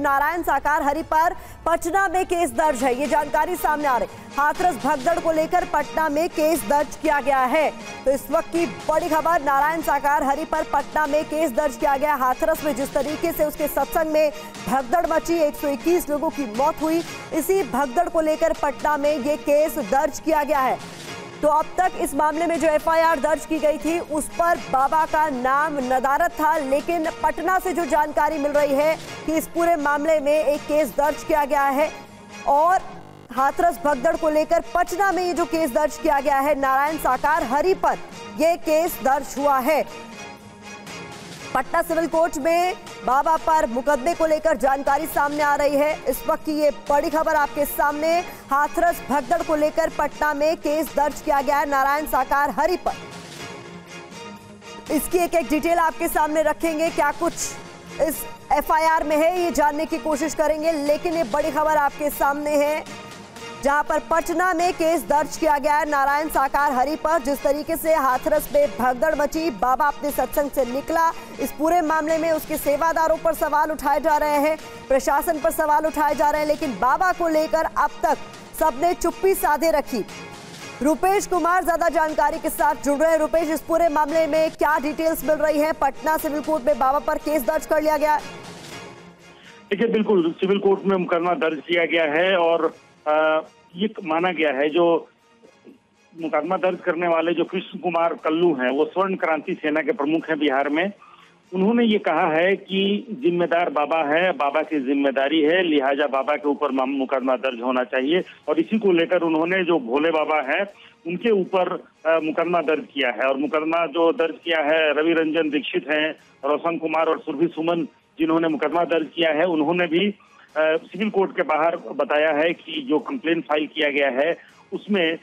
नारायण साकार हरि पर पटना में केस दर्ज है। ये जानकारी सामने आ रही। हाथरस भगदड़ को लेकर पटना में केस दर्ज किया गया है। तो इस वक्त की बड़ी खबर, नारायण साकार हरि पर पटना में केस दर्ज किया गया। हाथरस में जिस तरीके से उसके सत्संग में भगदड़ मची, 121 लोगों की मौत हुई, इसी भगदड़ को लेकर पटना में ये केस दर्ज किया गया है। तो अब तक इस मामले में जो एफआईआर दर्ज की गई थी उस पर बाबा का नाम नदारद था, लेकिन पटना से जो जानकारी मिल रही है कि इस पूरे मामले में एक केस दर्ज किया गया है और हाथरस भगदड़ को लेकर पटना में ये जो केस दर्ज किया गया है, नारायण साकार हरि पर यह केस दर्ज हुआ है। पटना सिविल कोर्ट में बाबा पर मुकदमे को लेकर जानकारी सामने आ रही है। इस वक्त की ये बड़ी खबर आपके सामने, हाथरस भगदड़ को लेकर पटना में केस दर्ज किया गया है नारायण साकार हरि पर। इसकी एक एक डिटेल आपके सामने रखेंगे, क्या कुछ इस एफआईआर में है ये जानने की कोशिश करेंगे, लेकिन ये बड़ी खबर आपके सामने है जहां पर पटना में केस दर्ज किया गया है नारायण साकार हरि पर। जिस तरीके से हाथरस में भगदड़ मची, बाबा अपने सत्संग से निकला, इस पूरे मामले में उसके सेवादारों पर सवाल उठाए जा रहे हैं, प्रशासन पर सवाल उठाए जा रहे हैं, लेकिन बाबा को लेकर अब तक सबने चुप्पी साधे रखी। रुपेश कुमार ज्यादा जानकारी के साथ जुड़ रहे हैं। रुपेश, इस पूरे मामले में क्या डिटेल्स मिल रही है? पटना सिविल कोर्ट में बाबा पर केस दर्ज कर लिया गया। देखिए, बिल्कुल सिविल कोर्ट में मुकदमा दर्ज किया गया है और ये माना गया है, जो मुकदमा दर्ज करने वाले जो कृष्ण कुमार कल्लू हैं, वो स्वर्ण क्रांति सेना के प्रमुख हैं बिहार में। उन्होंने ये कहा है कि जिम्मेदार बाबा है, बाबा की जिम्मेदारी है, लिहाजा बाबा के ऊपर मुकदमा दर्ज होना चाहिए। और इसी को लेकर उन्होंने जो भोले बाबा है उनके ऊपर मुकदमा दर्ज किया है। और मुकदमा जो दर्ज किया है, रवि रंजन दीक्षित हैं, रोशन कुमार और सुरभि सुमन जिन्होंने मुकदमा दर्ज किया है, उन्होंने भी सिविल कोर्ट के बाहर बताया है कि जो कंप्लेन फाइल किया गया है उसमें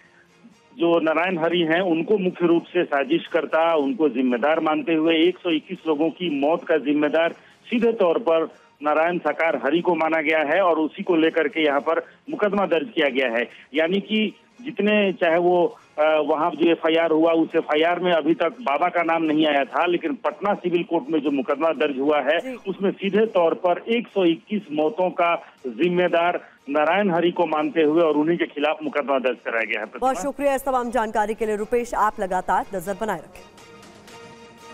जो नारायण हरि हैं उनको मुख्य रूप से साजिशकर्ता, उनको जिम्मेदार मानते हुए 121 लोगों की मौत का जिम्मेदार सीधे तौर पर नारायण साकार हरि को माना गया है और उसी को लेकर के यहाँ पर मुकदमा दर्ज किया गया है। यानी कि जितने चाहे वो वहाँ जो एफआईआर हुआ उस एफआईआर में अभी तक बाबा का नाम नहीं आया था, लेकिन पटना सिविल कोर्ट में जो मुकदमा दर्ज हुआ है उसमें सीधे तौर पर 121 मौतों का जिम्मेदार नारायण हरि को मानते हुए और उन्हीं के खिलाफ मुकदमा दर्ज कराया गया है। बहुत शुक्रिया इस तमाम जानकारी के लिए रुपेश, आप लगातार नजर बनाए रखें।